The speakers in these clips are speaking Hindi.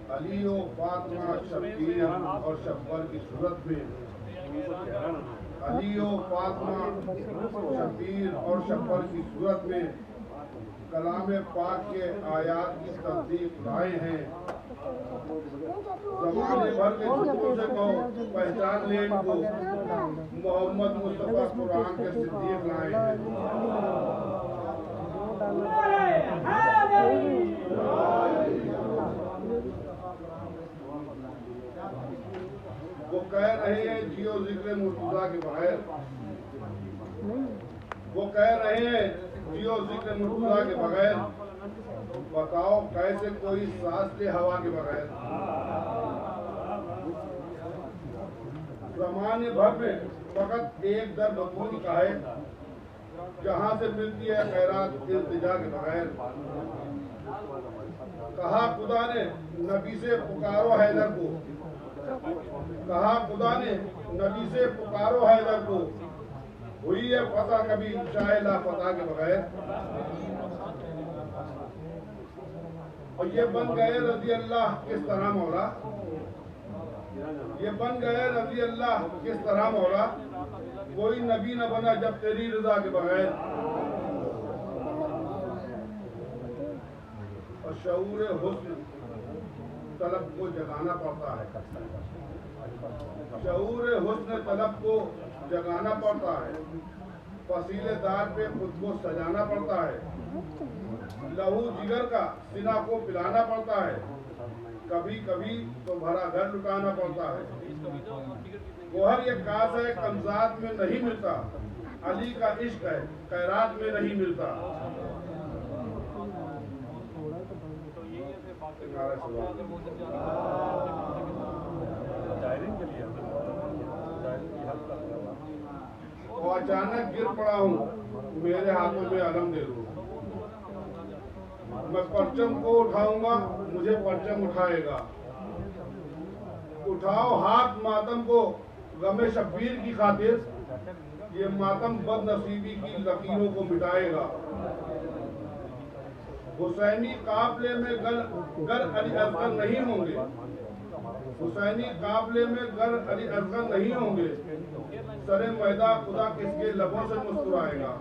अली और फातिमा शब्बीर और शब्बर की सूरत में, अली और फातिमा शब्बीर और शब्बर की सूरत में कलाम पाक के आयात की तस्दीक लाए हैं। ज़माने भर के झूठों से कहो पहचान ले इनको, मोहम्मद मुस्तफ़ा कुरान के सिद्दीक लाए हैं। वो कह रहे हैं जियो जिक्र मुर्तज़ा के बगैर, वो कह रहे हैं जियो जिक्र मुर्तज़ा के बगैर, बताओ कैसे कोई सांस ले हवा के बगैर। ज़माने भर में फकत एक दर बतूल का है, जहाँ से मिलती है खैरात इल्तिजा के बगैर। कहा खुदा ने नबी से पुकारो हैदर को, कहा खुदा ने नबी से पुकारो हैदर को, हुई है फतह कभी शाह लापता के बगैर। और ये बन गए रजी अल्लाह किस तरह मौला, ये बन गए रजी अल्लाह किस तरह मौला, कोई नबी न बना जब तेरी रजा के बगैर। और शऊर हुस्न तलब को जगाना पड़ता है, शऊर हुस्न तलब को जगाना पड़ता है, फसीलेदार पे खुद को सजाना पड़ता है, लहू जिगर का सीना को पिलाना पड़ता है, कभी कभी तो भरा घर लुटाना पड़ता है। गोहर ये कास है कमजात में नहीं मिलता, अली का इश्क है खैरात में नहीं मिलता। तो अचानक गिर पड़ा हूँ, मेरे हाथों में अलम दे दो, मैं परचम को उठाऊंगा मुझे परचम उठाएगा। उठाओ हाथ मातम को गमे शब्बीर की खातिर, ये मातम बदनसीबी की लकीरों को मिटाएगा। हुसैनी काफले में गर अली असगर नहीं होंगे, हुसैनी काफले में गर अली असगर नहीं होंगे, सरे मैदा खुदा किसके लबों से मुस्कुराएगा।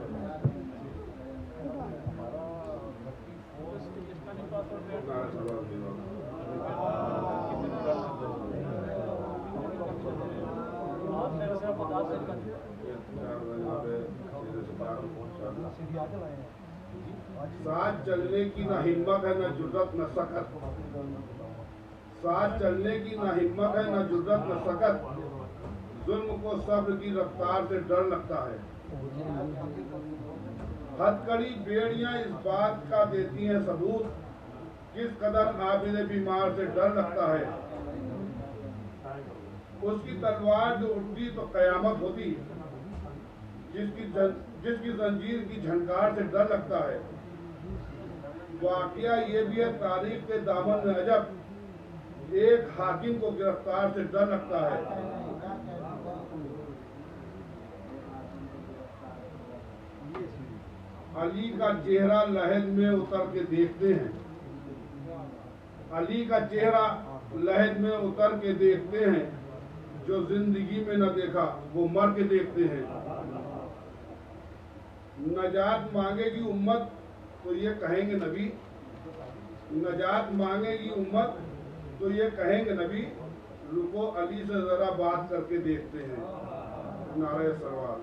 साथ चलने की ना हिम्मत है ना जुर्रत न सकत, साथ चलने की ना हिम्मत है ना जुर्रत न सकत, जुल्म को सब्र की रफ्तार से डर लगता है। हथकड़ी बेड़ियां इस बात का देती हैं सबूत, किस कदर आबिद बीमार से डर लगता है। उसकी तलवार जो उठती तो कयामत होती, जिसकी जंजीर की झनकार से डर लगता है। वाकया ये भी है तारीख के दामन में अजब, एक हाकिम को गिरफ्तार से डर लगता है। अली का चेहरा लहद में उतर के देखते हैं, अली का चेहरा लहद में उतर के देखते हैं, जो जिंदगी में न देखा वो मर के देखते हैं। नजात मांगेगी उम्मत तो ये कहेंगे नबी, नजात मांगेगी उम्मत तो ये कहेंगे नबी, रुको अली से जरा बात करके देखते हैं। नारे सरवार।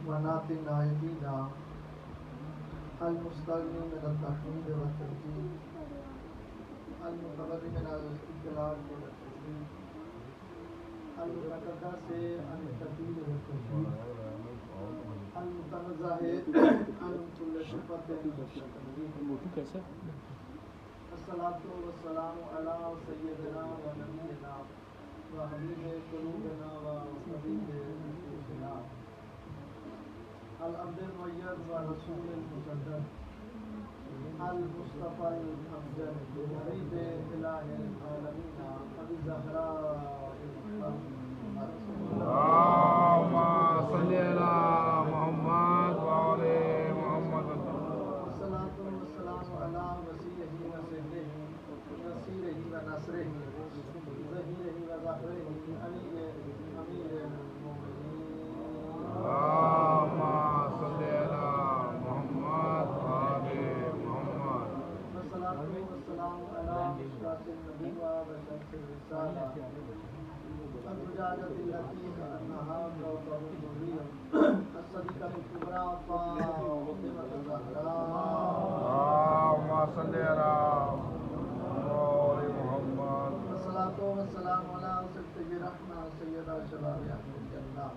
वनातिना यदीना अल-मुस्तग़नी मिन अत-तहमीद व तर्कीब अल-मुतबर्रि मिन अल-इजलाल व तस्लीम अल-मुतक़द्दस से अन-तक़दीर व तशरीफ़ अस्सलातु वस्सलामु अला सय्यदिना व नबीना व हबीब कुलूबिना व हबीब नफूसिना अल अब्दुल मुय्यद व रसूल मुसद्दद अल मुस्तफा अल अफजल हबीब इलाहिल आलमीन अबी ज़हरा अल्लाहुम्मा सल्ली अला मुहम्मद व आले मुहम्मद। अस्सलातु वस्सलामु अला वसीयहि व सिद्दीक़ि नसीरिहि व नसरिहि ज़हीरिहि व ज़हरिहि अली अमीरुल मोमिनीन। अल्लाहुम्मा सल्ली अला मुहम्मद व आले मुहम्मद। अस्सलातु वस्सलामु अला मुशताक़िन नबी व बशरतिर रिसाला अज़ुजाजतिल लतीफ़ा अन्नहा कौकबुल मुबीन अस्सदीक़तुल कुबरा फ़ातिमतुल ज़हरा। अल्लाहुम्मा सल्ली अला मुहम्मद। अस्सलातु वस्सलामु अला सय्यिदि रहमा सय्यदा शबाबि अहलिल जन्नह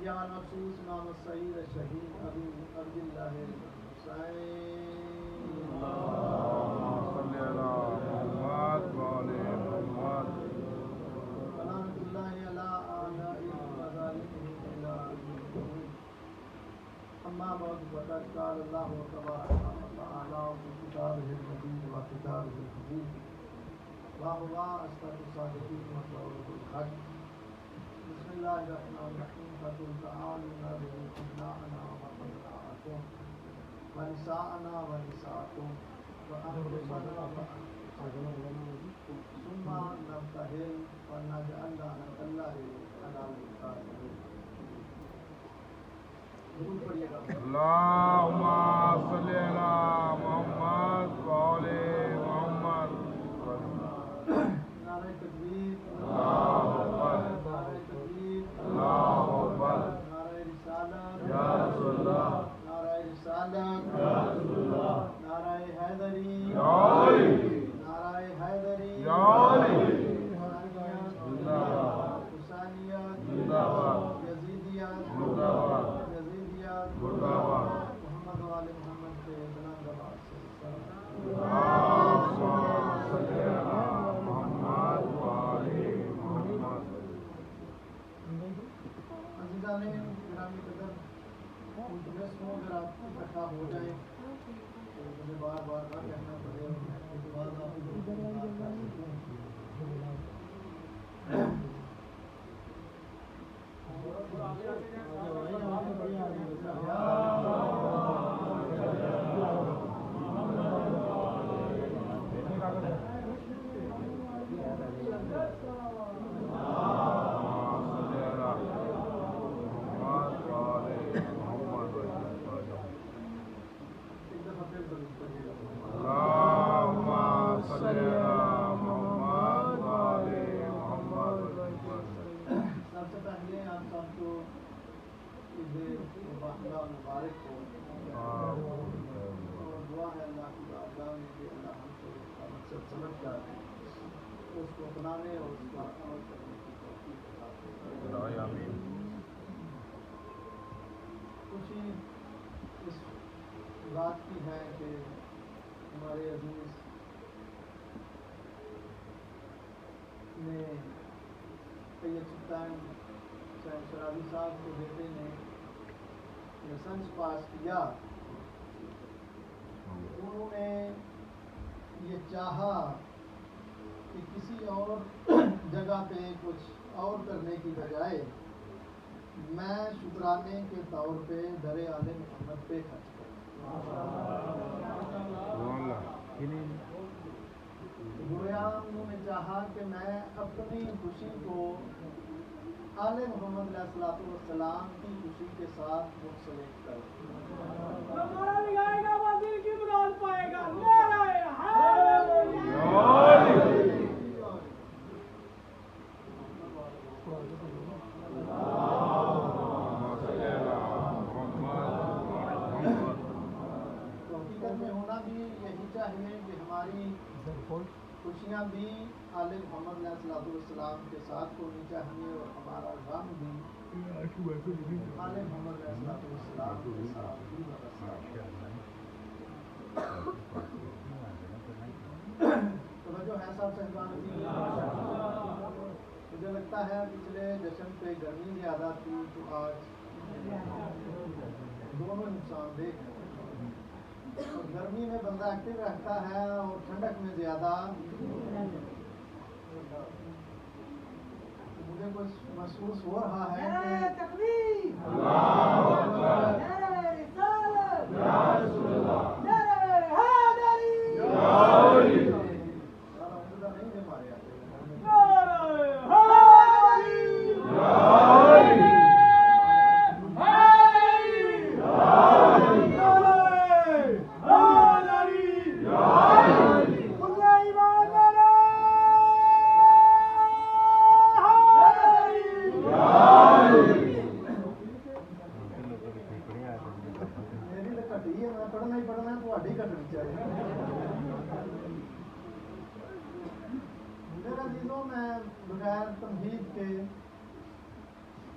या मखसूस इमाम सईद शहीद अबू अब्दुल्लाह हुसैन। अल्लाहुम्मा सल्ली अला मुहम्मद व आले मुहम्मद। सलामुल्लाहि अला आलाइहि व ज़ालिमिहि इला अम्मा बाद फ़क़द क़ाल अल्लाहु तबारक व तआला फ़ी किताबिहिल मजीद व किताबिहिल हमीद व हुवा अस्दक़ुस सादिक़ीन व क़ौलुल हक़। बिस्मिल्लाहिर्रहमानिर्रहीम फ़क़ुल तआलू नद'ू अब्नाअना व अब्नाअकुम व निसाअना व निसाअकुम व अनफुसना व अनफुसकुम सुम्मा नब्तहिल व नजअल लअनतल्लाहि अलल काज़िबीन। दुरूद पढ़िएगा। अल्लाहुम्मा सल्ली अला मुहम्मद व आले मुहम्मद। नारे तकबीर, अल्लाहु अकबर, नारे तकबीर, अल्लाहु अकबर। नारे रिसालत, या रसूलल्लाह, नारे रिसालत, या रसूलल्लाह। नारे हैदरी, या अली, नारे हैदरी, या अली। हुसैनियत, हुसैनियत, जिंदाबाद, यजीदियत, मुर्दाबाद, यजीदियत, मुर्दाबाद। मोहम्मद व आले मोहम्मद के बुलंदबाद से सलाम। अल्लाहुम्मा सल्ली अला मुहम्मद व आले मुहम्मद। अज़ीज़ाने गिरामी कदर, रस्मों अगर आप इकट्ठा हो जाए तो मुझे बार बार ना कहना पड़ेगा, उसके बाद आप सबसे पहले आप सबको ईद मुबारक हो और दुआ है अल्लाह की बारगाह में कि अल्लाह हमको मकसद समझ कर उसको अपनाने और उसका अमल करने की तौफीक अता फरमाए। आमीन। खुशी इस बात की है कि हमारे अजीज ने सैयद सुल्तान हुसैन शराबी साहब के बेटे ने लाइसेंस पास किया। उन्होंने ये चाहा कि किसी और जगह पे कुछ और करने की बजाय मैं शुक्राने के तौर पे दर आले मोहम्मद पे खर्च करूँ। गोया उन्होंने चाहा कि मैं अपनी खुशी को आले मोहम्मद अलैहिस्सलाम की खुशी के साथ मुंसलिक करूँ। खुशियाँ भी आले मोहम्मद अलैहिस्सलाम के साथ होनी चाहिए और हमारा गम भी आले मोहम्मद अलैहिस्सलाम के साथ भी व्यवस्था तो जो है साहब साहिबान मुझे लगता है पिछले जश्न पे गर्मी ज़्यादा थी तो आज दोनों नुकसानदेह हैं। और गर्मी में बंदा एक्टिव रहता है और ठंडक में ज़्यादा मुझे कुछ महसूस हो रहा है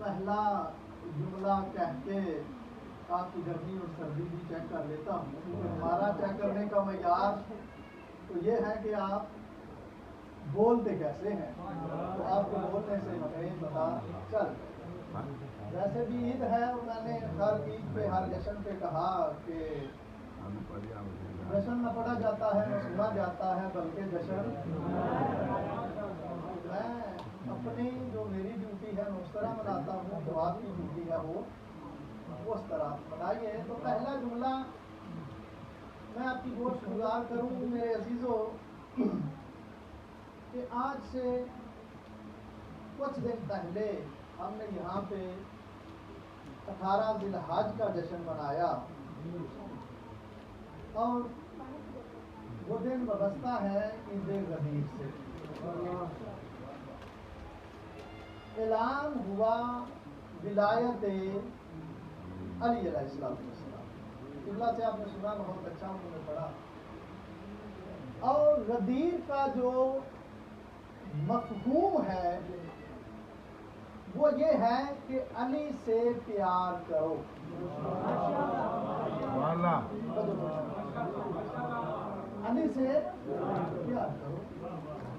पहला जुमला कह के आपकी गर्मी और सर्दी भी चेक कर लेता हूँ। हमारा चेक करने का मयार तो ये है कि आप बोलते कैसे हैं, तो आपको बोलने से हमें पता चल। वैसे भी ईद है और मैंने हर ईद पे हर जश्न पे कहा कि जश्न न पढ़ा जाता है न सुना जाता है बल्कि जश्न। मैं अपनी जो मेरी ड्यूटी है मैं उस तरह मनाता हूँ, जो आपकी ड्यूटी है वो उस तरह मनाइए। तो पहला जुमला मैं आपकी बहुत शुरुआत करूँ मेरे अजीज़ों कि आज से कुछ दिन पहले हमने यहाँ पे 18 ज़िलहज का जश्न मनाया और वो दिन वाबस्ता है ईद गदीर से। ऐलान हुआ विलायत अली अलैहिस्सलाम। किबला से आपने सुना, बहुत अच्छा उन्होंने पढ़ा। और गदीर का जो मफ़हूम है वो ये है कि अली से प्यार करो। अली से प्यार करो।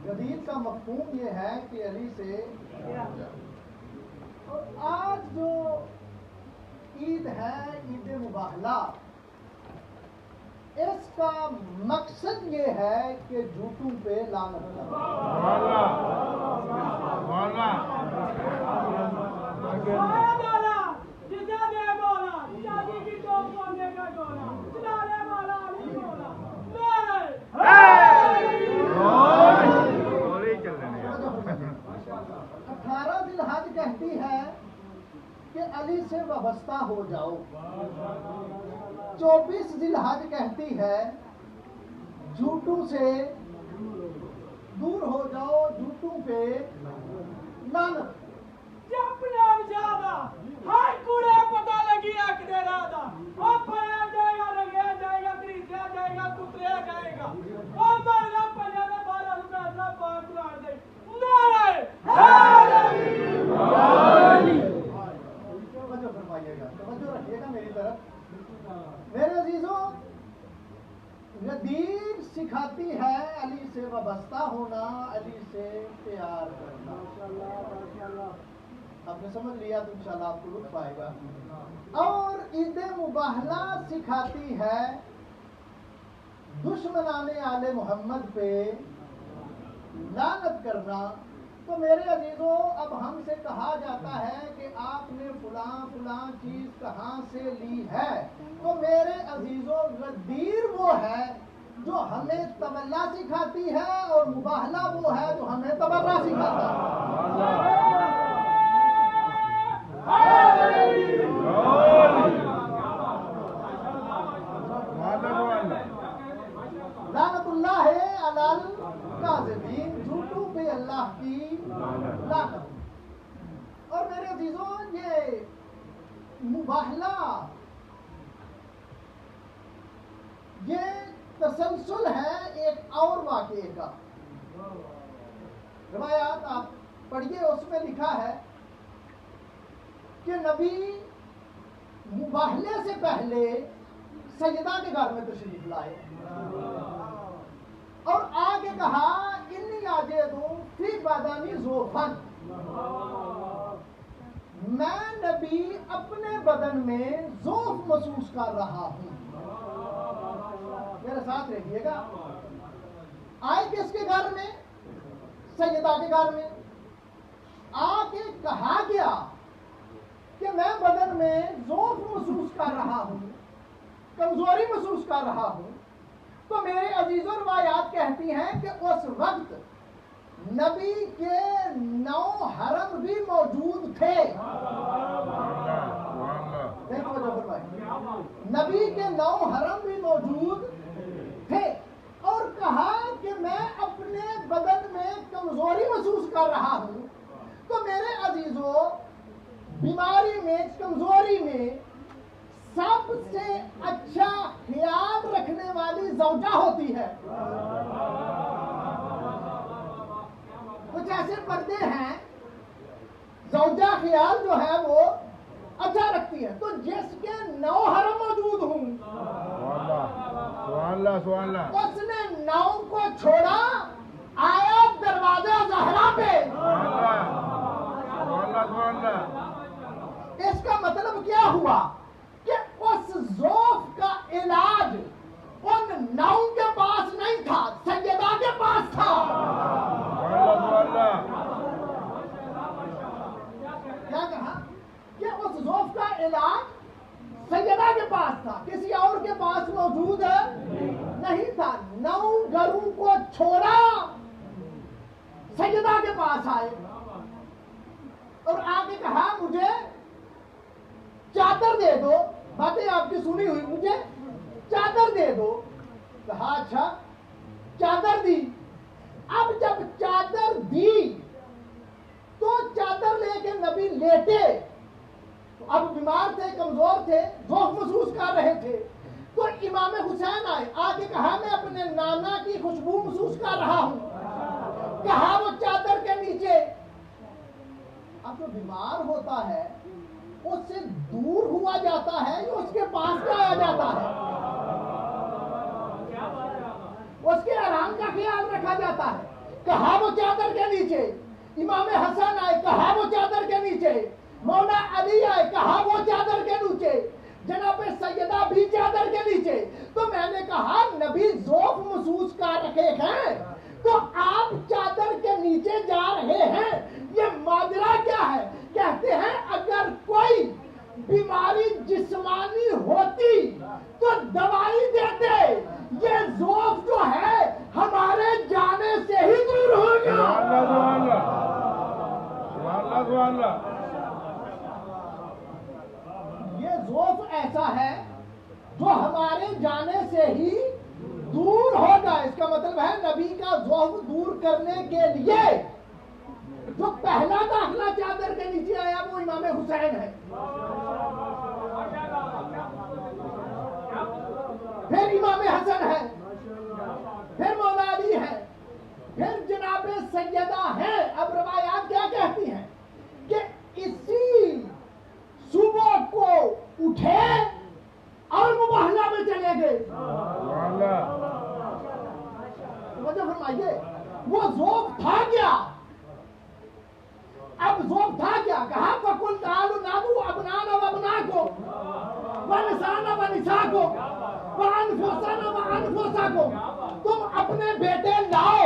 गदीर का मफ़हूम ये है कि अली से प्यार करो। और आज जो ईद है, ईद मुबाहला, इसका मकसद ये है कि झूठों पे लानत कहती है कि अली से वाबस्ता हो जाओ। 24 ज़िलहज कहती है झूठों से दूर हो जाओ, झूठों पे लानत। जब नाम ज्यादा हाय कूड़े पता लगी आंख दे रहा था। ओ पढ़ा जाएगा, रंगे जाएगा, खरीदा जाएगा, कुतरा जाएगा। ओ मरना पड़ा ना 12 रुपए ना पांच मार दे। नारे तवज्जो फरमाइएगा, तवज्जो रखिएगा मेरी तरफ। मेरे अजीजों, गदीर सिखाती है अली से वाबस्ता होना, अली से प्यार करना। आपने समझ लिया तो इंशाल्लाह आपको लुत्फ आएगा। और ईद मुबाहला सिखाती है दुश्मनाने आले मोहम्मद पे लानत करना। तो मेरे अजीजों, अब हमसे कहा जाता है कि आपने फलां फलां चीज कहाँ से ली है, तो मेरे अजीजों गदीर वो है जो हमें तवल्ला सिखाती है और मुबाहला वो है जो हमें तबर्रा सिखाता है। लानतुल्लाह अलल काज़िबीन, झूठों पे अल्लाह की लानत। और मेरे अजीजों, ये मुबाहला ये तसलसल है एक और वाक़े का। रिवायात आप पढ़िए, उसमें लिखा है कि नबी मुबाहले से पहले सैयदा के घर में तशरीफ लाए और आगे कहा इन्नी आजेदू फी बदनी ज़ोफन, मैं नबी अपने बदन में ज़ोफ महसूस कर रहा हूं। मेरे साथ रहिएगा। आए किसके घर में? सैयदा के घर में। आके कहा गया कि मैं बदन में ज़ोफ महसूस कर रहा हूं, कमजोरी महसूस कर रहा हूं। तो मेरे अजीज़ों रवायात कहती हैं कि उस वक्त नबी के 9 हरम भी मौजूद थे। नबी के 9 हरम भी मौजूद थे और कहा कि मैं अपने बदन में कमजोरी महसूस कर रहा हूं। तो मेरे अजीजों, बीमारी में, कमजोरी में सबसे अच्छा ख्याल रखने वाली ज़ौजा होती है। कुछ ऐसे पर्दे हैं, ज़ौजा ख्याल जो है वो अच्छा रखती है। तो जिसके 9 हरम मौजूद हूं, उसने 9 को छोड़ा, आया दरवाजा ज़हरा पे। इसका मतलब क्या हुआ कि उस ज़ोफ का इलाज उन 9 के पास नहीं था, सैयदा के पास था। क्या कहा कि उस ज़ोफ का इलाज सैयदा के पास था, किसी और के पास मौजूद नहीं था। 9 घरों को छोड़ा, सैयदा के पास आए और आगे कहा मुझे चादर दे दो। बातें आपकी सुनी हुई, मुझे चादर दे दो। कहा अच्छा, चादर दी। अब जब चादर दी तो चादर लेके नबी लेटे, तो अब बीमार थे, कमजोर थे, ज़ौफ़ महसूस कर रहे थे। तो इमाम हुसैन आए, आगे कहा मैं अपने नाना की खुशबू महसूस कर रहा हूं। कहा वो चादर के नीचे। अब जो बीमार होता है उससे दूर हुआ जाता है या उसके पास जाया जाता है? उसके आराम का ख्याल रखा जाता है। कहा वो चादर के नीचे। इमाम हसन आए, कहा वो चादर के नीचे। मौला अली आए, कहा वो चादर के नीचे। जनाब सैयदा भी चादर के नीचे। तो मैंने कहा नबी ज़ौफ़ महसूस कर रहे हैं, तो आप चादर के नीचे जा रहे हैं, ये माजरा क्या है? कहते हैं अगर कोई बीमारी जिस्मानी होती तो दवाई देते, ये ज़ौफ़ जो है हमारे जाने से ही दूर हो गया। ये ज़ौफ़ ऐसा है जो हमारे जाने से ही दूर हो जाए। इसका मतलब है नबी का ज़ौफ़ दूर करने के लिए जो पहला दाखिला चादर के नीचे आया वो इमाम हुसैन है। फिर इमाम हसन है, फिर मौला अली है, फिर जनाब सैयदा है। अब रवायात क्या कहती हैं कि इसी सुबह को उठे और मुबाहला में चले गए। वजह फरमाइए, वो ज़ौफ़ था क्या? अब ज़ौफ़ था क्या? कहा फकुल तालु नादू अबनाना व अबनाको व निसाना व निसाको व अनफुसाना व अनफुसाको, तुम अपने बेटे लाओ।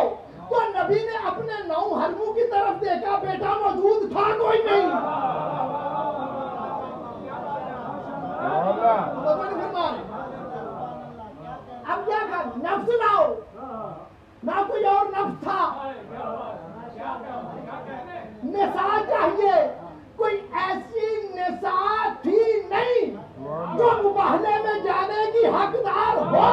तो नबी ने अपने 9 हरमों की तरफ देखा, बेटा मौजूद था कोई नहीं। अब क्या कहा? नफ्स लाओ, ना कोई और नफ्स था। निसा चाहिए, कोई ऐसी निसा थी नहीं जो मुबाहले में जाने की हकदार हो।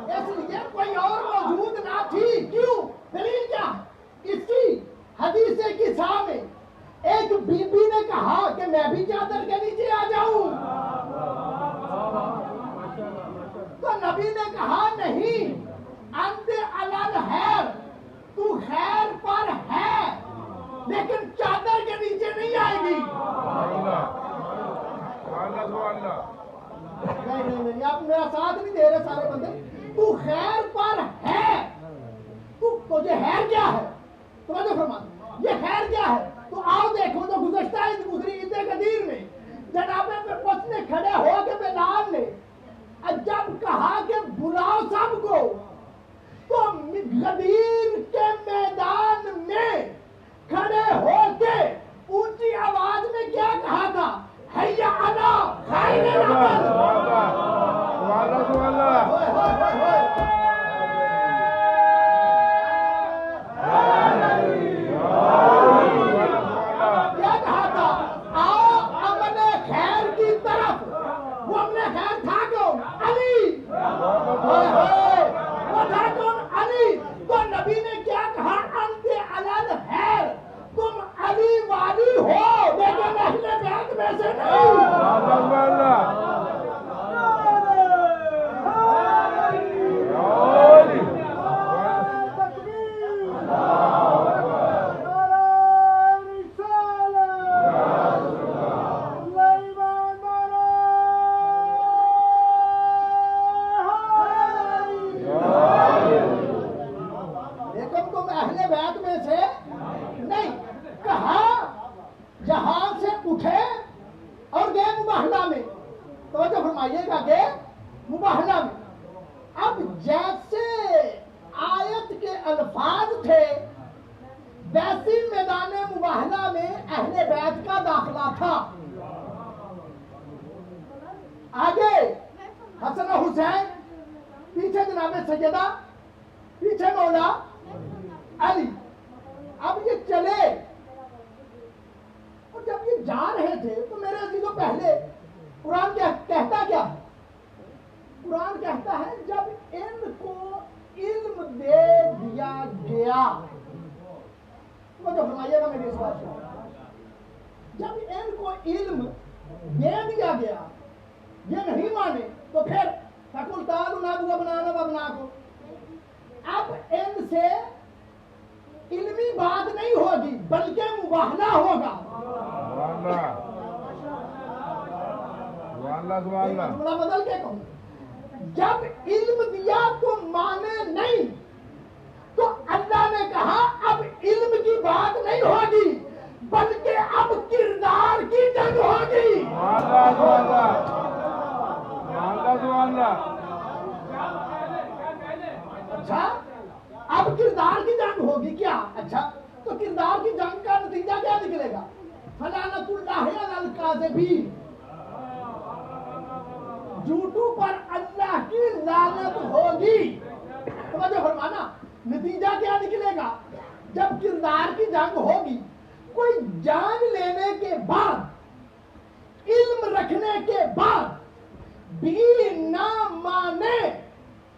इसलिए कोई और मौजूद ना थी। क्यों? दलील क्या? इसी हदीस की सामने एक बीबी ने कहा कि मैं भी चादर के नीचे आ जाऊं। तो नबी ने कहा नहीं, अंत अलग है, तू खैर पर है लेकिन चादर के नीचे नहीं आएगी। नहीं, आप मेरा साथ नहीं दे रहे सारे बंदे। तू खैर पर है, तुझे खैर क्या है? तुम्हें फरमा ये खैर क्या है? तो आओ देखो तो गुज़श्ता गुजरी ईद कदीर में जनाबे पे पहुंचने खड़े हो के बिलाल ने जब कहा कि बुलाओ सबको, तो गदीर के मैदान में खड़े होके ऊंची आवाज में क्या कहा था? हैया अला खैर क्या कहा था? आओ अमले खैर की तरफ। वो अमले खैर था कौन? अली। वो था कौन? अली। तो नबी ने क्या कहा? अंते अलल खैर, तुम अली वाली हो लेकिन अहले बैत में से नहीं। बदल के कहूं, जब इल्म दिया तो माने नहीं, तो अल्लाह ने कहा अब इल्म की बात नहीं होगी बल्कि अब किरदार की जंग होगी। अच्छा, अब किरदार की जंग होगी क्या? अच्छा, तो किरदार की जंग का नतीजा क्या निकलेगा? फलानतुल्लाह अलल काज़िबीन, झूठों पर अल्लाह की लानत होगी। समझो फरमाना, नतीजा क्या निकलेगा? जब किरदार की जंग होगी, कोई जान लेने के बाद, इल्म रखने के बाद भी ना माने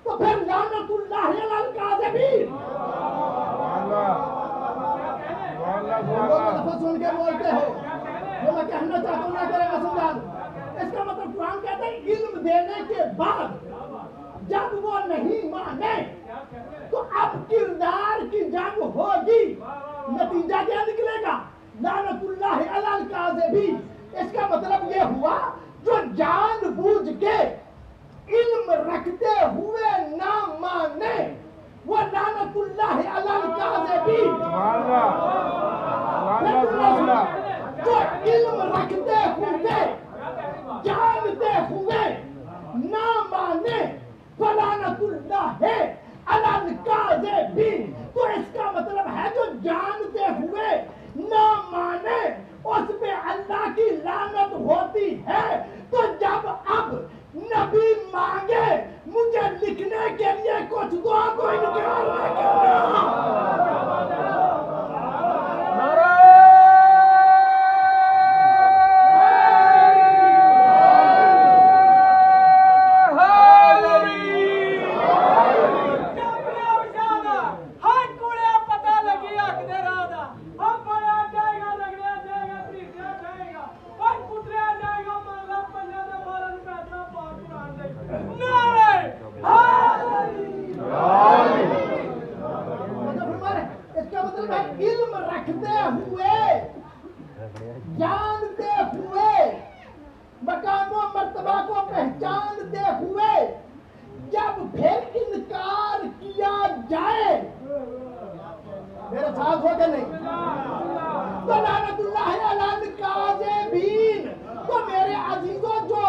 तो फिर लानतुल्लाह अलल काज़िबीन। सुन के बोलते हो जो मैं कहना चाहता हूँ ना करेगा समझा। इसका मतलब कुरान कहता है इल्म देने के बाद जब वो नहीं माने तो अब किरदार की जंग होगी। नतीजा क्या निकलेगा? लानतुल्लाह अलल काज़िबीन। इसका मतलब ये हुआ जो जानबूझ के इल्म रखते हुए ना माने वो लानतुल्लाह अलल काज़िबीन। जो इल्म रखते हुए जानते हुए ना माने फलानतुल्लाह अलल काज़िबीन। तो इसका मतलब है जो जानते हुए ना माने उस पे अल्लाह की लानत होती है। तो जब अब नबी मांगे मुझे लिखने के लिए कुछ दुआ को इनकार न करना। मतलब है इल्म रखते हुए, जानते हुए, मकाम मर्तबा को पहचानते हुए जब फिर इनकार किया जाए, मेरे साथ हो के नहीं, तो लानतुल्लाह अलल काज़िबीन। तो मेरे अजीजों, जो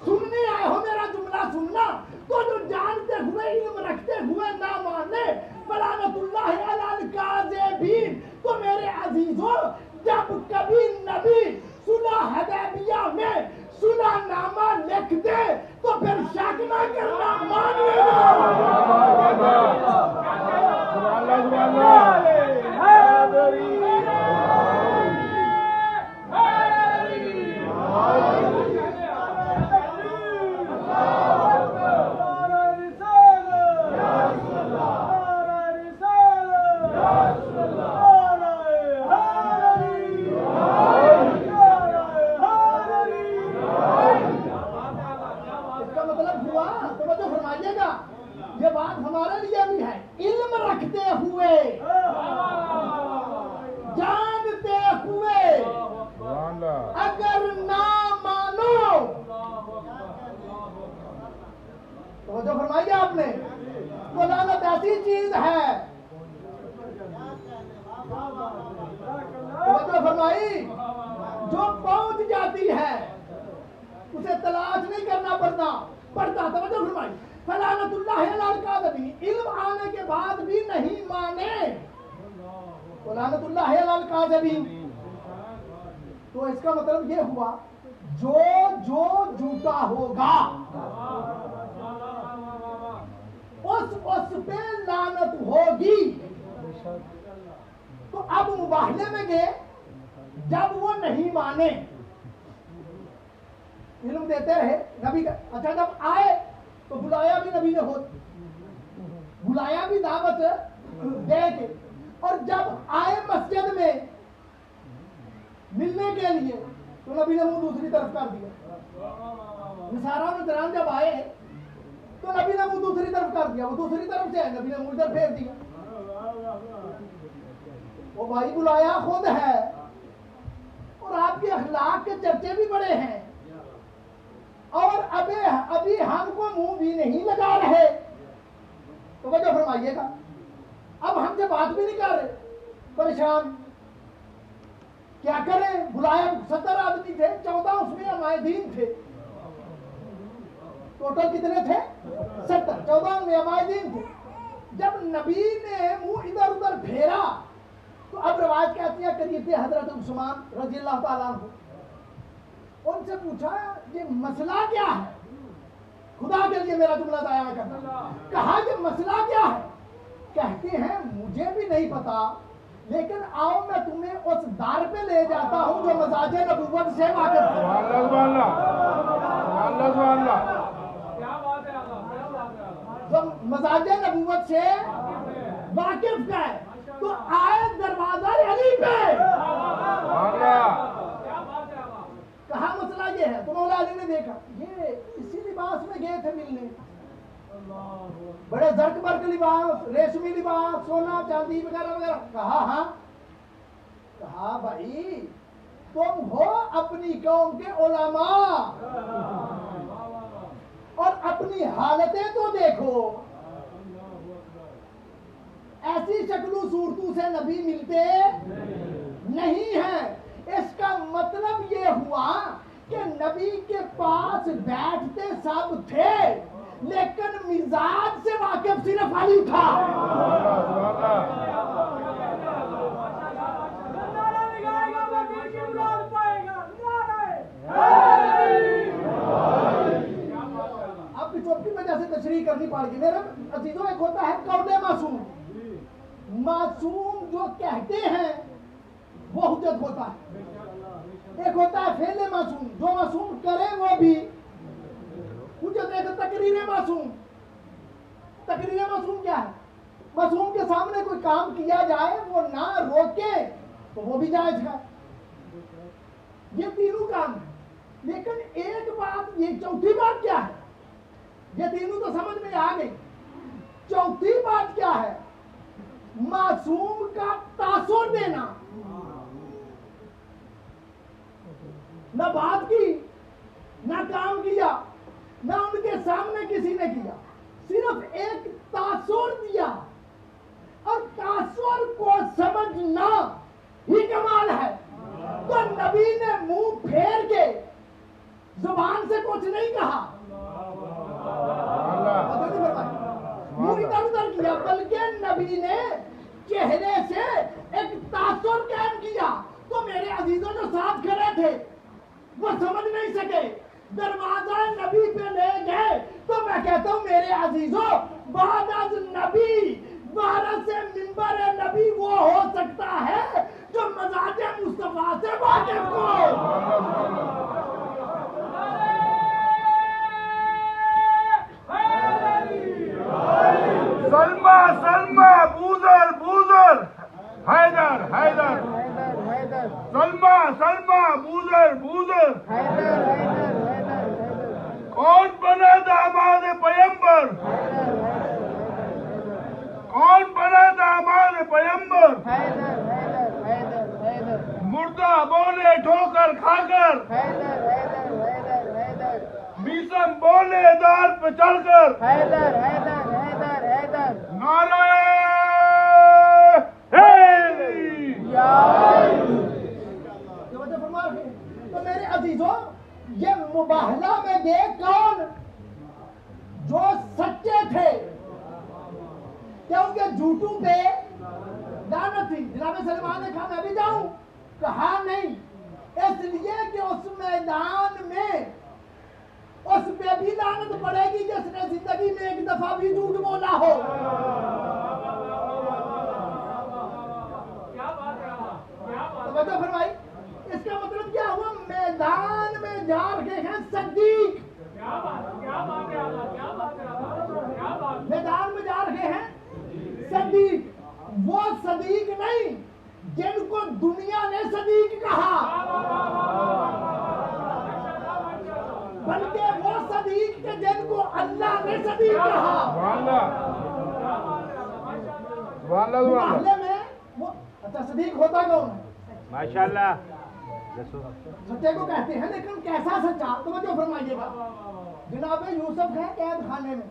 सुनने आए हो मेरा जुमला सुनना, तो जो जानते हुए इल्म रखते हुए ना माने, लानतुल्लाह अलल काज़िबीन। तो मेरे अजीजों, जब कभी नबी सुलह हदैबिया में सुलहनामा लिख दे तो फिर शक ना करना, मान ये बात हमारे लिए भी है। इल्म रखते हुए, जानते हुए अगर ना मानो, तो जो फरमाइए आपने, तो लानत ऐसी चीज है, तो जो फरमाई जो पहुंच जाती है उसे तलाश नहीं करना पड़ता। तो जो फरमाई फलानतुल्लाह अलल काज़िबीन, इल्म आने के बाद भी नहीं माने, फलानतुल्लाह अलल काज़िबीन। तो इसका मतलब ये हुआ, जो झूठा होगा उस पे लानत होगी। तो अब मुबाहले में गए, जब वो नहीं माने, इल्म देते रहे नबी का, अच्छा जब आए तो बुलाया भी नबी ने, बुलाया भी दावत दे के, और जब आए मस्जिद में मिलने के लिए तो नबी ने मुंह दूसरी तरफ कर दिया। निसारा नजरान जब आए तो नबी ने मुंह दूसरी तरफ कर दिया, वो दूसरी तरफ से नबी ने मुंह इधर फेर दिया। वो भाई बुलाया खुद है और आपके अखलाक के चर्चे भी बड़े हैं, और अभी हमको मुंह भी नहीं लगा रहे, तो वजह फरमाइएगा। अब हमसे बात भी नहीं कर रहे, परेशान, क्या करें? बुलाया 70 आदमी थे, 14 उसमें अमायदीन थे, टोटल कितने थे? 70, 14 में अमायदीन थे। जब नबी ने मुंह इधर उधर फेरा तो अब रवाज कहती है करीब थे हजरत उस्मान रजी अल्लाह ताला अन्हु, उनसे पूछा ये मसला क्या है, खुदा के लिए मेरा जुमला दाया करना। कहा ये मसला क्या है? कहते हैं मुझे भी नहीं पता, लेकिन आओ मैं तुम्हें उस दार पे ले जाता हूं जो मजाजे नबूवत से वाकिफ है। जो मजाजे नबूवत से वाकिफ का है, तो आए दरवाजा अली पे। कहा मसला ये है, तो मौला अली ने देखा ये इसी लिबास में गए थे मिलने, बड़े जर्क बर्क लिबास, रेशमी लिबास, सोना चांदी वगैरह वगैरह। कहा हाँ, कहा भाई तुम हो अपनी कौम के उलमा और अपनी हालतें तो देखो, ऐसी शक्लों सूरतों से नबी मिलते नहीं है। इसका मतलब ये हुआ कि नबी के पास बैठते सब थे, लेकिन मिजाज से वाकिफ सिर्फ अली था। अब चौथी वजह से तशरीह करनी पड़ेगी मेरे अजीजों। एक होता है कौले मासूम, मासूम जो कहते हैं वो हुज्जत होता है। एक होता है फेले मासूम, जो मासूम करे वो भी हुज्जत। एक तकरीर मासूम, तकरीर मासूम क्या है? मासूम के सामने कोई काम किया जाए वो ना रोके तो वो भी जायज है। ये तीनों काम है, लेकिन एक बात, ये चौथी बात क्या है? ये तीनों तो समझ में आ गई। चौथी बात क्या है मासूम का तासुर देना, न बात की, न काम किया, न उनके सामने किसी ने किया, सिर्फ एक तासुर दिया। और तासुर को समझना ही कमाल है। तो नबी ने मुंह फेर के जुबान से कुछ नहीं कहा, मुंह इधर उधर किया, बल्कि नबी ने चेहरे से एक तासुर कायम किया। तो मेरे अजीजों जो साथ खड़े थे वो समझ नहीं सके, दरवाजा नबी पे ले गए। तो मैं कहता हूं मेरे अजीजों, बाद अज नबी दोबारा से मिंबर नबी वो हो सकता है जो मजाज मुस्तफा से वाकिफ हो। सलमा सलमा बूजर बूजर हैदर हैदर सलमा सलमा बूजर बूजर कौन बना दामाद पैगंबर, कौन बना दामाद पैगंबर, मुर्दा बोले ठोकर खाकर, मीसम बोले दार पे चढ़कर, नारे तो मेरे अजीजों, ये मुबाहला में गए कौन? जो सच्चे थे। क्या उनके झूठू पे लानत थी? जनाब सलमान ने कहा मैं भी जाऊं, कहा नहीं, इसलिए कि उस मैदान में उस पे भी लानत पड़ेगी जिसने जिंदगी में एक दफा भी झूठ बोला हो। तो फरमाई, इसका मतलब क्या हुआ? मैदान में जा रहे हैं सदीक, मैदान में जा रहे हैं सदीक। वो सदीक नहीं जिनको दुनिया ने सदीक कहा, बल्कि वो सदीक के जिनको अल्लाह ने सदीक कहा। मुबाहले में वो अच्छा सदीक होता कौन है? माशाल्लाह सच्चे को कहते हैं, लेकिन कैसा सच्चा? तो मुझे फरमाइएगा। जनाब यूसुफ है कैद खाने में,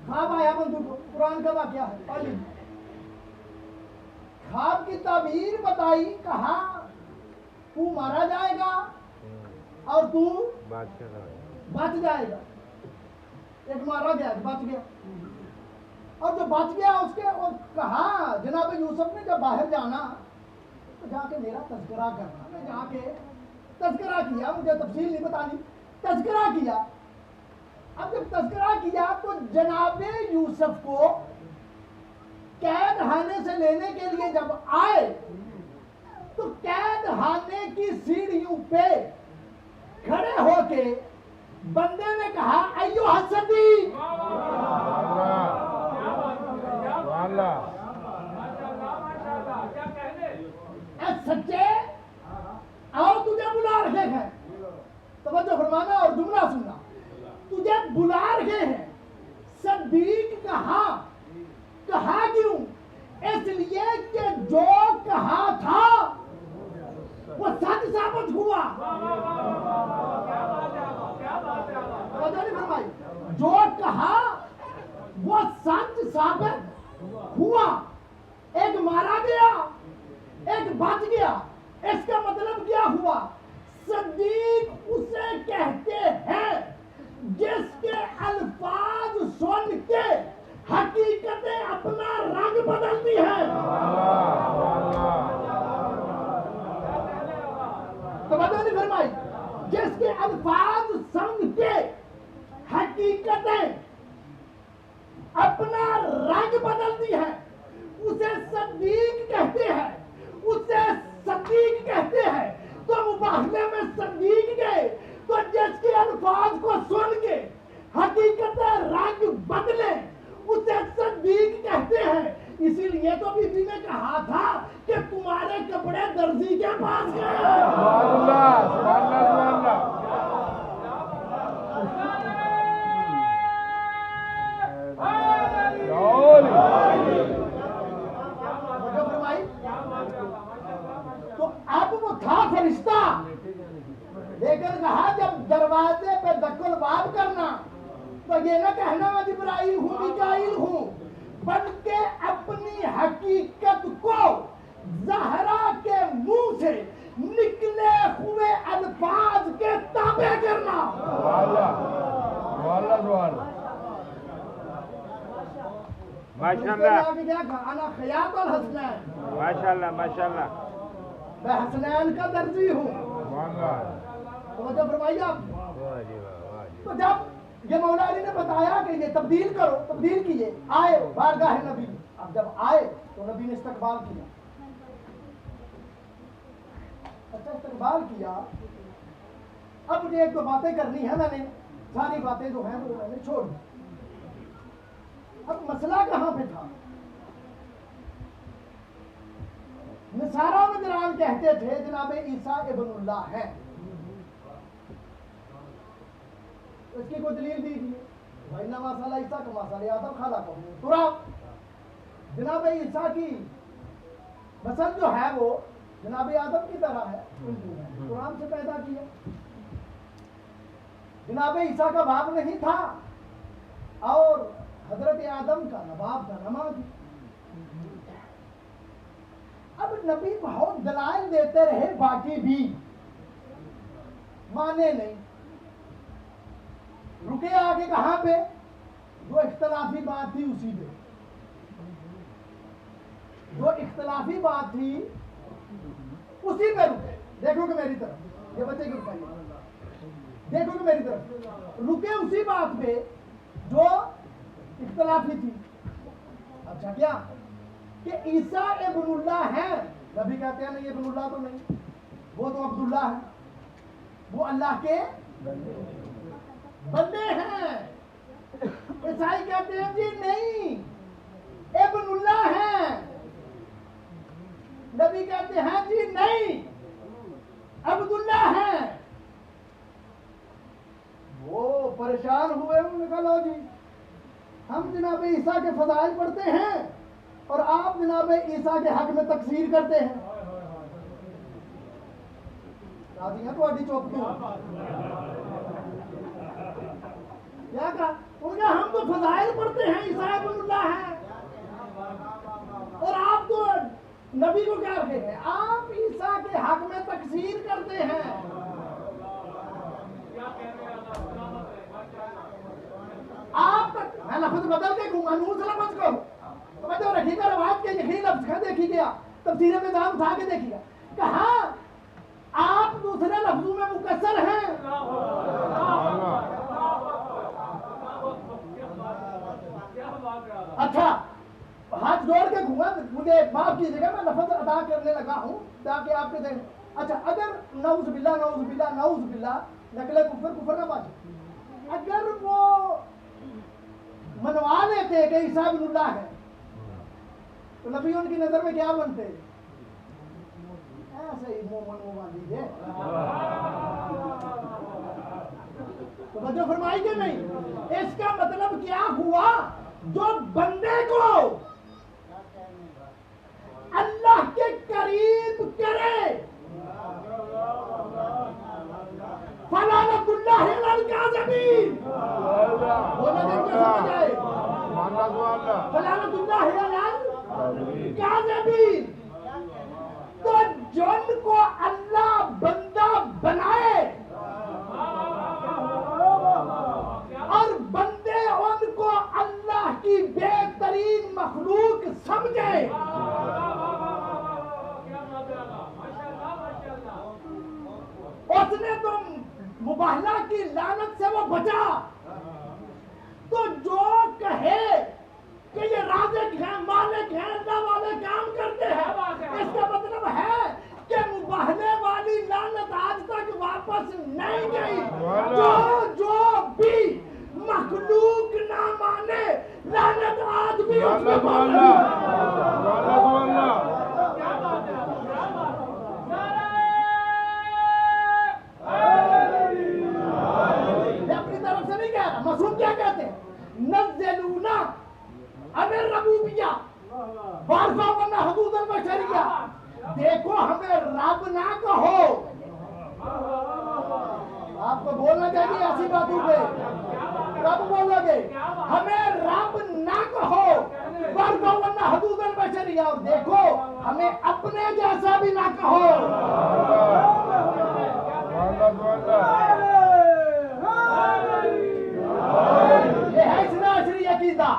ख्वाब आया बंदूक को, कुरान का वाकया है। और ख्वाब की ताबीर बताई, कहा तू मारा जाएगा और तू बच जाएगा। एक मारा गया, बच गया, और जो बच गया उसके और कहा जनाब यूसुफ ने जब बाहर जाना तो जाके मेरा तज़किरा करना। मैं जाके तज़किरा किया, मुझे तफसील नहीं बतानी, तज़किरा किया। अब जब तज़किरा किया तो जनाब यूसुफ को कैद खाने से लेने के लिए जब आए तो कैद खाने की सीढ़ियों पे खड़े होके बंदे ने कहा अय्यो हसदी, सच्चे आओ तुझे बुला रहे हैं। तवज्जो फरमाना और जुमला सुनना, तुझे बुला रहे हैं। सदीक कहा, कहा क्यों? इसलिए कि जो कहा था वो सच साबित हुआ। जो कहा वो सच साबित हुआ। एक मारा गया, एक बच गया। इसका मतलब क्या हुआ? सदीक उसे कहते हैं जिसके अल्फाज सुन के हकीकतें अपना रंग बदलती है। तो नहीं फरमाई, जिसके अल्फाज सुन के हकीकतें अपना रंग बदलती है उसे सदीक कहते हैं, उसे सदीक कहते हैं। तो मुबाहले में सदीक गए तो जिसके अल्फाज को सुन के हकीकतें रंग बदले उसे सदीक कहते हैं। इसीलिए तो बीबी ने कहा था कि तुम्हारे कपड़े दर्जी के पास गए। लेकिन कहा जब दरवाजे पे दखलबाब करना तो ये ना कहना मैं जिब्राइल हूँ मिकाइल हूँ, बल्कि अपनी हकीकत को ज़हरा के मुंह से निकले हुए अल्फाज के ताबे करना। माशाल्लाह क्या खाना खयातुल हसनैन, माशाल्लाह माशाल्लाह। मैं हसनैन का दर्जी हूँ। तो मतलब फरमाइए आप, तो जब ये मौला अली ने बताया कि ये तब्दील करो, तब्दील किए, आए बारगाह नबी। अब जब आए तो नबी ने इस्तकबाल किया। अच्छा इस्तकबाल किया। अब मुझे एक दो बातें करनी है, मैंने सारी बातें जो हैं वो मैंने छोड़ दी। अब मसला कहाँ पे था? नसारा नजरान कहते थे जनाब ईसा इब्नुल्लाह है। इसकी कोई दलील दीजिए। भाई ना मसाला ईसा का मसाला आदम खाला को तुराब। जनाब ईसा की नस्ल जो है वो जनाब आदम की तरह है, कुरान से पैदा किया। जनाब ईसा का बाप नहीं था और हजरत आदम का नवाब था, नमाज। अब नबी बहुत दलाइल देते रहे, बाकी भी माने नहीं। रुके आगे कहां पे? जो इख्तलाफी बात थी उसी पे। जो इख्तलाफी बात थी उसी पे रुके। देखोगे मेरी तरफ, ये बच्चे की रुकाइए, देखोगे मेरी तरफ, रुके उसी बात पे जो इख्तलाफी थी। अच्छा क्या कि ईसा इब्नुल्लाह है? नबी कहते हैं नहीं इब्नुल्लाह तो नहीं, वो तो अब्दुल्लाह है, वो अल्लाह के बंदे हैं। ईसाई कहते हैं जी नहीं इब्नुल्लाह है। नबी कहते हैं जी नहीं अब्दुल्लाह है। वो परेशान हुए, उन्होंने कहा लो जी हम जनाब ईसा के फजाइल पढ़ते हैं और आप जनाब ईसा के हक में तकसीर करते हैं। राजी हैं तो चौक क्या कहा? उनका हम तो फजाइल पढ़ते हैं, ईसा इब्नुल्लाह है, और आप तो नबी को क्या कहते हैं? आप ईसा के हक में तकसीर करते हैं। आप मैं लफ्ज बदल के कहूंगा, नूर से लफ्ज को तो रखिएगा, रवायत के लिखी लफ्ज का देखिएगा, तफसीर में दाम उठा के देखिएगा। कहा आप दूसरे लफ्जों में मुकस्सर हैं। अच्छा हाथ जोड़ के घूमा, मुझे माफ कीजिएगा, मैं लफ्ज अदा करने लगा हूं ताकि आपके देख। अच्छा अगर नऊज बिल्ला नकले कुफर ना बात, अगर वो मनवा लेते कि ईसा इब्नुल्लाह है तो नबी उनकी नजर में क्या बनते? ऐसे ही मुंह मान लीजिए। तो बच्चों फरमाइए नहीं, इसका मतलब क्या हुआ? जो बंदे को अल्लाह के करीब करे, फलानतुल्लाह अलल काज़िबीन, बोला देखो समझ आए, फलानतुल्लाह अलल काज़िबीन। तो जिनको अल्लाह बंदा बनाए और बंदे उनको अल्लाह की बेहतरीन मखलूक समझे, उसने तो मुबाहला की लानत से वो बचा। तो जो कहे कि ये राज़िक हैं, मालिक हैं, अल्लाह वाले काम करते हैं, इसका मतलब है कि मुबाहले वाली लानत आज तक वापस नहीं गई। जो भी मखलूक ना माने, लानत आज भी उसमें अपनी तरफ से नहीं कह रहा। मसूम क्या कहते हैं? नज़्ज़लूना अमिर रबूबिया वारसा वरना हदूदल बशरिया। देखो हमें रब ना कहो, आपको बोलना चाहिए ऐसी बातों पे। कब बोलोगे? हमें रब ना कहो, वरना हदूदल बशरिया। और देखो, हमें अपने जैसा भी ना कहो। ये है इसना असली अकीदा।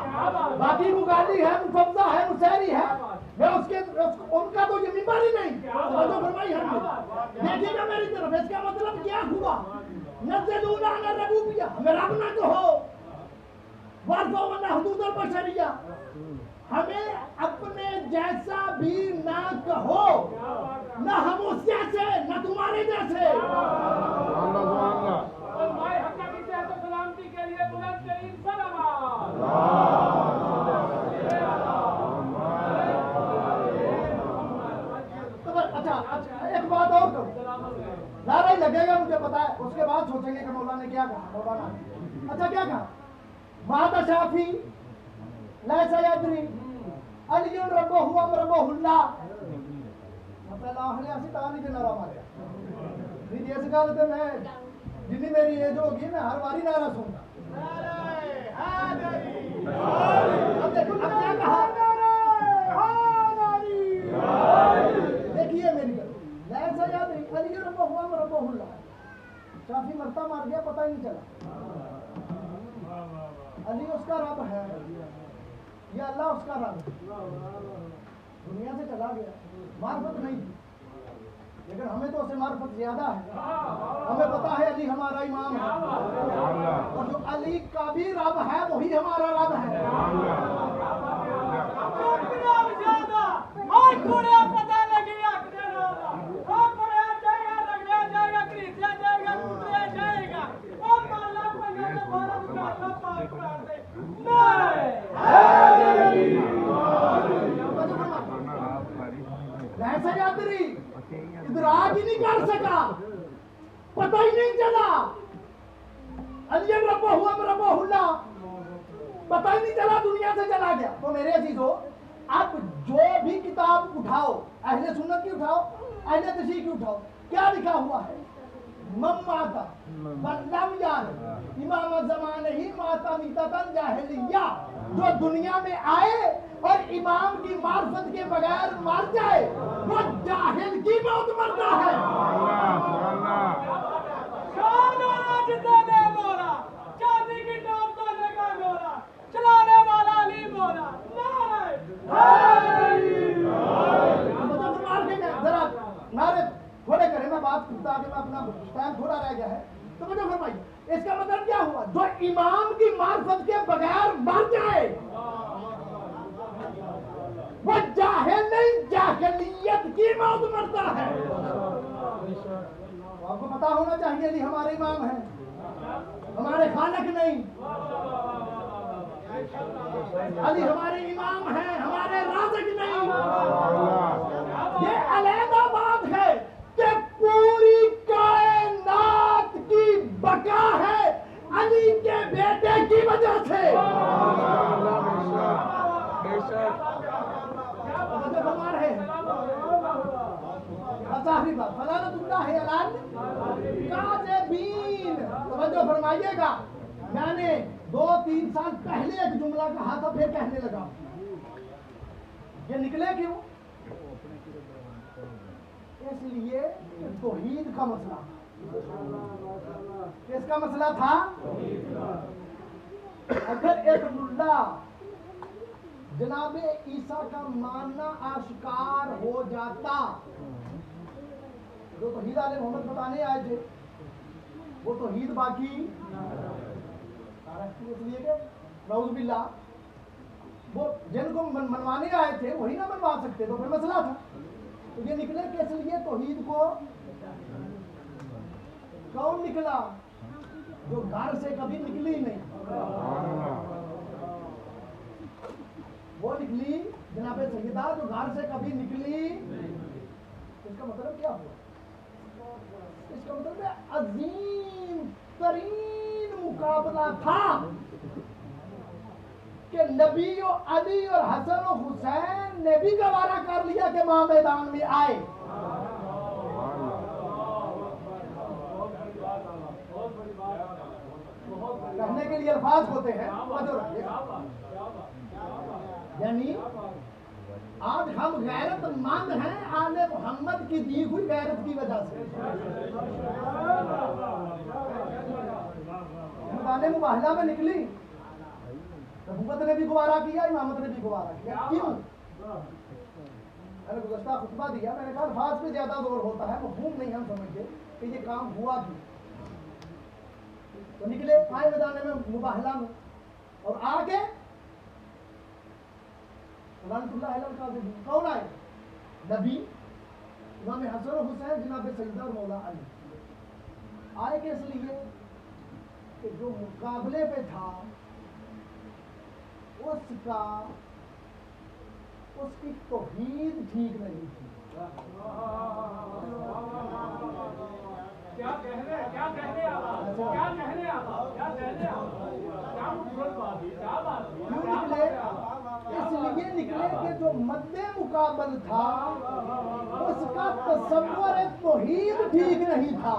बाकी मुगाली है, मुफद्दा है, मुसैरी है, मैं उनका तो ये मिंबर ही नहीं। तो फरमाई हमने, देखिएगा मेरी तरफ, इसका मतलब क्या हुआ? नज़लूना अला रबूबिया, हमें रब ना कहो, वरना हदूदल बशरिया, हमें अपने जैसा भी ना कहो, ना हम उस जैसे, ना तुम्हारे जैसे। सलामती के लिए बुलंद तरीन सलावत। अच्छा, एक बात और करूं, नारा ही लगेगा मुझे पता है, उसके बाद सोचेंगे कि मौलाना ने क्या कहा। मौलाना अच्छा क्या कहा? माता शाफी लैसा यदरी अलियुन रब्बहु अमरबहुल्ला, मतलब आहले ऐसी तानी के नारा मारे। नहीं जैसे गल ते मैं जितनी मेरी एज होगी मैं हर बारी नारा सुनता। अब देखो अब क्या कहा? देखिए मेरी गल, लैसा यदरी अलियुन रब्बहु अमरबहुल्ला, शाफी मरता मार गया, पता ही नहीं चला। अली उसका रब है या अल्लाह उसका रब है? दुनिया से चला गया, मार्फत नहीं थी, लेकिन हमें तो उससे मार्फत ज्यादा है। हमें पता है अली हमारा इमाम है, और जो अली का भी रब है वही हमारा रब है। पता लगी जाएगा, रगड़ा जाएगा, खरीदा जाएगा, कुतरा जाएगा, और माला पंजा भारत का अल्लाह पाक कुरान से लैसा यादरी इदराक ही नहीं कर सका, पता ही नहीं चला। अलियन रब्बहु अमरबहुल्ला, पता ही नहीं चला, दुनिया से चला गया। तो मेरे अजीजों, अब जो भी किताब उठाओ, अहले सुन्नत की उठाओ, अहले तशरीह की उठाओ, क्या लिखा हुआ है? मम्माता बल्लम यार इमाम ज़माने ही माता मीततन जाहिलिया, जो दुनिया में आए और इमाम की मार्फत के बगैर मर जाए, वो जाहिल की मौत मरता है। चांदी की टोप तोड़ने का गोरा, चलाने वाला अली मोरा, जरा नारे थोड़े करें, मैं बात ताकि मैं अपना टाइम थोड़ा रह गया है, तो मुझे फरमाइए इसका मतलब क्या हुआ? जो इमाम की मार्फत के बगैर मर जाए वो जाहिल नहीं, जाहिलियत की मौत मरता है। तो आपको पता होना चाहिए अली हमारे इमाम हैं, हमारे खालिक नहीं। अली हमारे इमाम हैं, हमारे राज़िक नहीं। ये अलहदा बात है कि पूरी कायनात की बका है अली के बेटे की वजह से। तो फरमाइएगा, मैंने 2-3 साल पहले एक जुमला कहा था, फिर कहने लगा। ये निकले क्यों? इसलिए तौहीद का मसला। किसका मसला था? अगर एक मुल्ला जनाबे ईसा का मानना आश्कार हो जाता, जो तौहीद आले मोहम्मद बताने आए थे वो तौहीद बाकी इसलिए कि नऊज़ुबिल्लाह वो जिनको मनवाने आए थे वही ना मनवा सकते, तो फिर मसला था। तो ये निकले कि इसलिए तौहीद को कौन निकला? जो घर से कभी निकली नहीं, वो निकली जनाबे सैयदा जो घर से कभी निकली। इसका मतलब क्या हुआ? इसका मतलब है अजीम तरीन मुकाबला था कि नबी और अली और हसन और हुसैन ने भी गवारा कर लिया कि मां मैदान में आए। कहने के लिए अल्फाज होते हैं, यानी आज हम गैरतमंद हैं आले मोहम्मद की दी हुई गैरत की वजह से। मैदान मुबाहला में निकली, नबूवत ने भी गुवारा किया, इमामत ने भी गुवारा किया। क्यों? मैंने गुज़श्ता खुतबा दिया, मैंने कहा अल्फाज पे ज्यादा जोर होता है, मफ़हूम नहीं हम समझते कि ये काम हुआ क्यों। तो निकले, आए मैदान में मुबाहला में, और आगे कौन आए? नबी, इमाम हसन और हुसैन, जनाब सैयदा और मौला अली। आए किस लिए? कि जो मुकाबले पे था उसकी तौहीद ठीक नहीं थी। क्या कहने क्यों निकले? इसलिए निकले कि जो मद्दे मुकाबल था उसका तसव्वुर तौहीद ठीक नहीं था।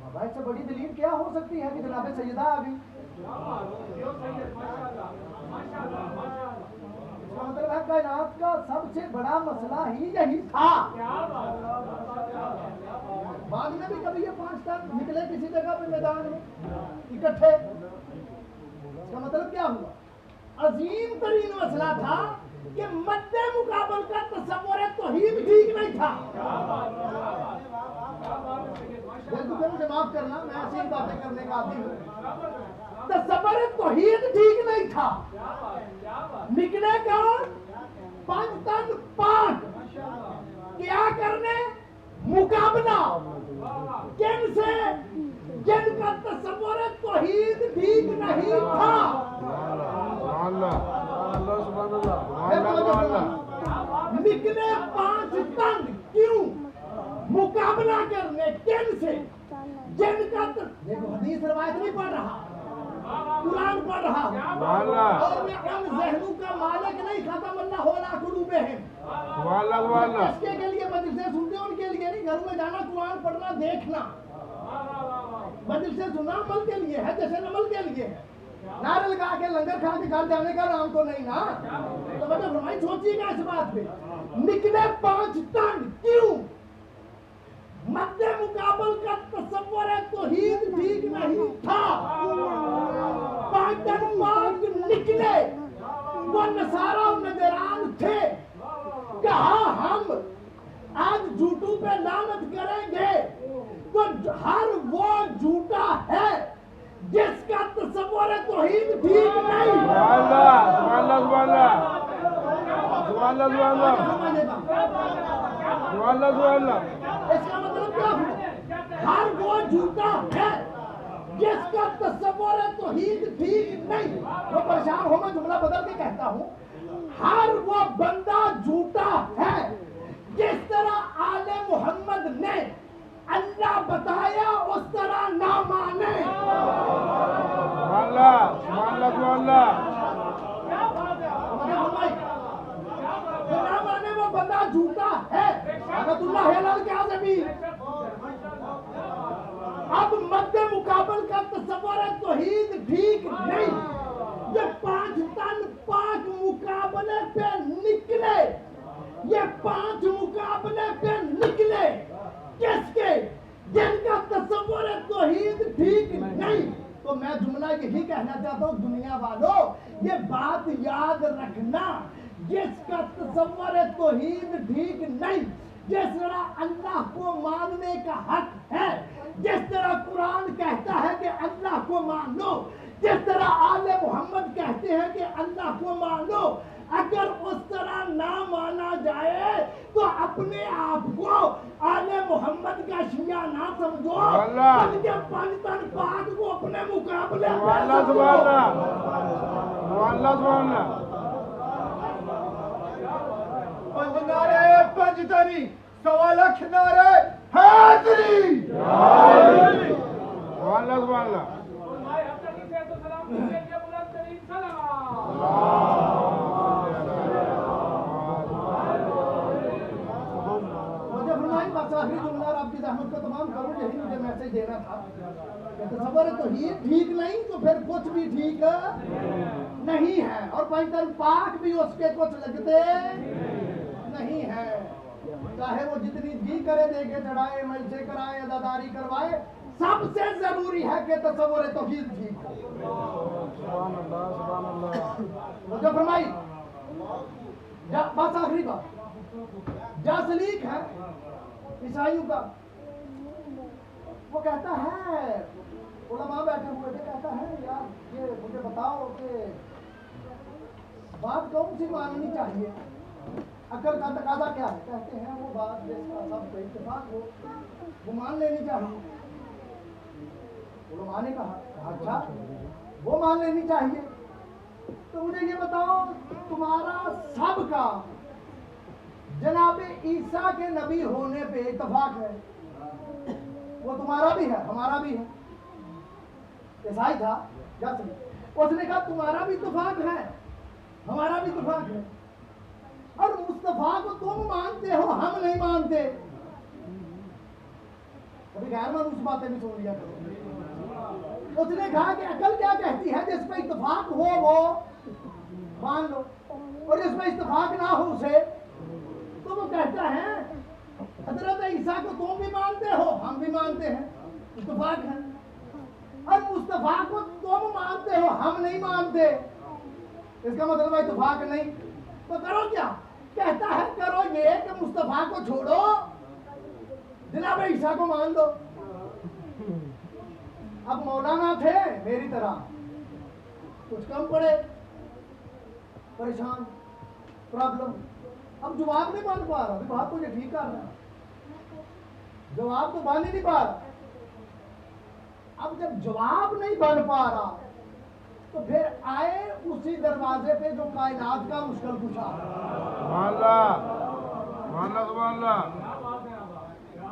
बाबा, इससे बड़ी दलील क्या हो सकती है कि जनाब सैयदा आ गई? इसका मतलब है कायनात का सबसे बड़ा मसला ही यही था। बाद में भी कभी ये 5 टन निकले किसी जगह पे मैदान में इकट्ठे, इसका मतलब क्या हुआ? अजीम तरीन मसला था कि मद्दे मुकाबल का तसव्वुर तौहीद ठीक नहीं था। मुझे माफ करना, मैं ऐसी बातें करने का आदमी हूँ। तसव्वुर तौहीद ठीक नहीं था। निकले कौन? 5 टन पाक क्या करने? मुकाबला किनसे? जिनका तसव्वुर तौहीद ठीक नहीं था। निकले 5 टन क्यों? मुकाबला करने किनसे? जिनका देखो हदीस रवायत नहीं पढ़ रहा, कुरान पढ़ रहा हूं, और मैं उन ज़हनों का मालिक नहीं, खत्म अल्लाह होला कुलूबे हैं। किसके के लिए मजलिसें सुनते हैं? उनके लिए नहीं। घर में जाना, कुरान पढ़ना, देखना। मजलिसें सुनना अमल के लिए है, जैसे अमल के लिए है। नारे लगा के लंगर खा के घर जाने का नाम तो नहीं ना। तो मतलब फरमाई, सोचिएगा इस बात पे। निकले 5 टन क्यों? मद्दे मुकाबल का तसव्वुर तौहीद ठीक नहीं था। 5 टन पाक निकले, वो नसारा नजरान थे। कहा हम आज झूठों पे लानत करेंगे तो हर वो झूठा है जिसका तसव्वुर तौहीद ठीक नहीं। इसका मतलब क्या हुआ? हर वो झूठा है जिसका तसव्वुर तौहीद ठीक नहीं। वो परेशान हो, मैं जुमला बदल के कहता हूँ। हर वो बंदा झूठा है जिस तरह आले मोहम्मद ने अल्लाह बताया उस तरह ना माने। ना माने वो बंदा झूठा है। अब मद्दे मुकाबल का तसव्वुर तौहीद ठीक नहीं। ये 5 टन पाक मुकाबले पे निकले, ये 5 मुकाबले पे निकले किसके? जिनका तसव्वुर तौहीद ठीक नहीं। तो मैं जुमला यही कहना चाहता हूँ, दुनिया वालों ये बात याद रखना, जिसका तसव्वुर तौहीद ठीक नहीं, जिस तरह अल्लाह को मानने का हक है, जिस तरह कुरान कहता है कि अल्लाह को मानो, जिस तरह आले मोहम्मद कहते हैं कि अल्लाह को मानो, अगर उस तरह ना माना जाए तो अपने आप को आले मोहम्मद का शिया ना समझो, बल्कि 5 टन पाक को अपने मुकाबले नारे पंजतनी 1.25 लाख नारे हाजरी। आखिरी जुमला आपकी रहमत का तमाम करूँ, यही मुझे मैसेज ही देना था। तसव्वुर तौहीद ठीक नहीं तो फिर कुछ भी ठीक नहीं है, और पैंतन पाक भी उसके कुछ लगते नहीं है। चाहे वो जितनी भी करे, देके चढ़ाए, मजसे कराए, अदादारी करवाए, सबसे जरूरी है कि तसव्वुर तौहीद ठीक हो। जो फरमाई बस आखिरी बात, जासलीक है ईसाइयों का, वो कहता है, उलमा बैठे हुए थे, कहता है यार ये मुझे बताओ कि बात कौन सी माननी चाहिए, अकल का तकाजा क्या है। कहते हैं वो बात जिसका सब पे इत्तेफाक हो वो मान लेनी चाहिए। उलमा ने कहा अच्छा वो मान लेनी चाहिए, तो मुझे ये बताओ तुम्हारा सबका जनाब ईसा के नबी होने पे इत्तेफाक है, वो तुम्हारा भी है हमारा भी है। ईसाई था जासली, उसने कहा तुम्हारा भी इत्तेफाक है हमारा भी इत्तेफाक है, और मुस्तफा को तुम मानते हो हम नहीं मानते। कभी गैर मानूस बातें भी सुन लिया करो। उसने कहा कि अकल क्या कहती है, जिस पे इत्तेफाक हो वो मान लो, और जिस पे इत्तेफाक ना हो उसे तो वो कहता है हजरत ईसा को तुम भी मानते हो हम भी मानते हैं, इत्तेफाक है, और मुस्तफा को तुम मानते हो हम नहीं मानते, इसका मतलब है इत्तेफाक नहीं। तो करो क्या, कहता है करो ये कि मुस्तफा को छोड़ो, जनाब ईसा को मान दो। अब मौलाना थे मेरी तरह, कुछ कम पड़े, परेशान, प्रॉब्लम, अब जवाब नहीं बन पा रहा, बात मुझे ठीक कर रहा है, जवाब तो बन ही नहीं पा रहा। अब जब जवाब नहीं बन पा रहा तो फिर आए उसी दरवाजे पे जो कायनात का मुश्किल कुशा।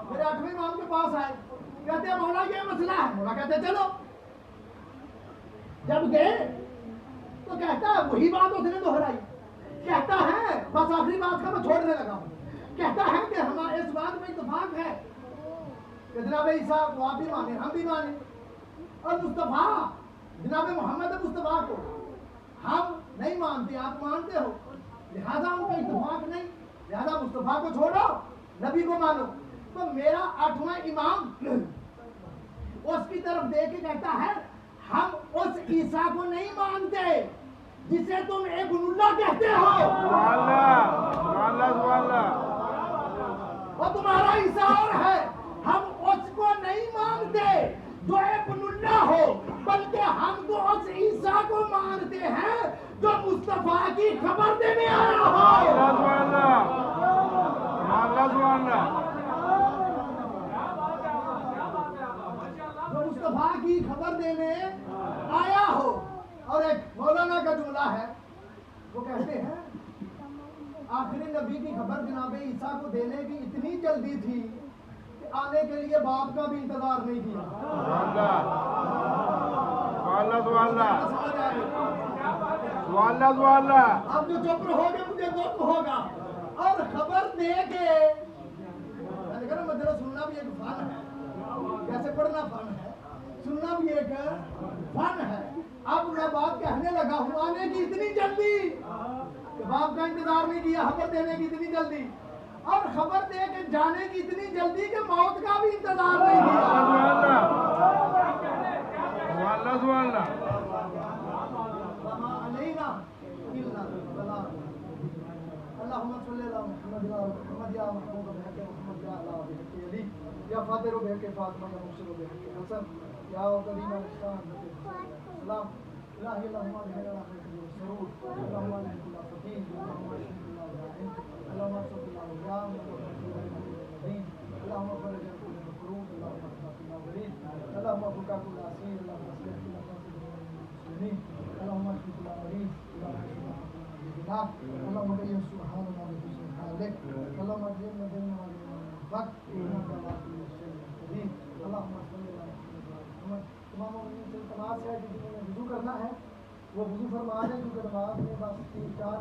फिर 8वें इमाम के पास आए, कहते हैं मौला ये मसला है, मौला कहते चलो। जब गए तो कहता है वही बात उसने दोहराई, कहता है बस आखिरी बात का मैं छोड़ने लगा हूं, कहता है कि हमारे इस बात में इत्तेफाक है कि जनाब ईसा को आप भी माने हम भी माने, और मुस्तफा जनाब मोहम्मद मुस्तफा को हम नहीं मानते आप मानते हो, लिहाजा उनका इत्तेफाक नहीं, लिहाजा मुस्तफा को छोड़ो नबी को मानो। तो मेरा 8वां इमाम उसकी तरफ देख के कहता है हम उस ईसा को नहीं मानते जिसे तुम इब्नुल्लाह कहते हो, वो तुम्हारा ईसा और है, हम उसको नहीं मानते जो इब्नुल्लाह हो, बल्कि हम तो उस ईसा को मानते हैं जो मुस्तफा की खबर देने आया हो। जो मुस्तफा की खबर देने आया हो। और एक मौलाना का जुमला है, वो कहते हैं आखिरी नबी की खबर जनाब ईसा को देने की इतनी जल्दी थी कि आने के लिए बाप का भी इंतजार नहीं किया। अब जो चुप रहोगे मुझे दुख होगा। और खबर दे के मैंने कहा मजरा सुनना भी एक फन है, जैसे पढ़ना फन है, सुनना भी एक फन है। अब मैं बात कहने लगा हूँ, आने की इतनी जल्दी कि बाप का इंतजार नहीं किया, खबर देने की इतनी जल्दी, और खबर दे के जाने की इतनी जल्दी कि मौत का भी इंतजार नहीं किया। या फातिर बेहके फातिमा या मुर्शिद बेहके हसन या करीम अल-इस्लाम सलाम इलाही अल्लाहुम्मा बिहिना खैरुल सरूर अल्लाहुम्मा लिकुल फकीर अल्लाहुम्मा शफिना जाइन अल्लाहुम्मा शफिना जाम अल्लाहुम्मा फरज कुल मकरूब अल्लाहुम्मा फकिना वरीद अल्लाहुम्मा फुका कुल असीर अल्लाहुम्मा अस्लिह कुल मुस्लिमीन अल्लाहुम्मा शफि कुल मरीज अल्लाहुम्मा कय्यम सुब्हानना व बिहम्दिhi हालिक अल्लाहुम्मा जिन्ना जिन्ना वक्त अल्लाहुम्मा सल्ली अला मुहम्मद। तमाम मोमिनीन से तमाम है कि जिन्होंने वुज़ू करना है वो वुज़ू फरमा लें, क्योंकि नमाज में बस 3-4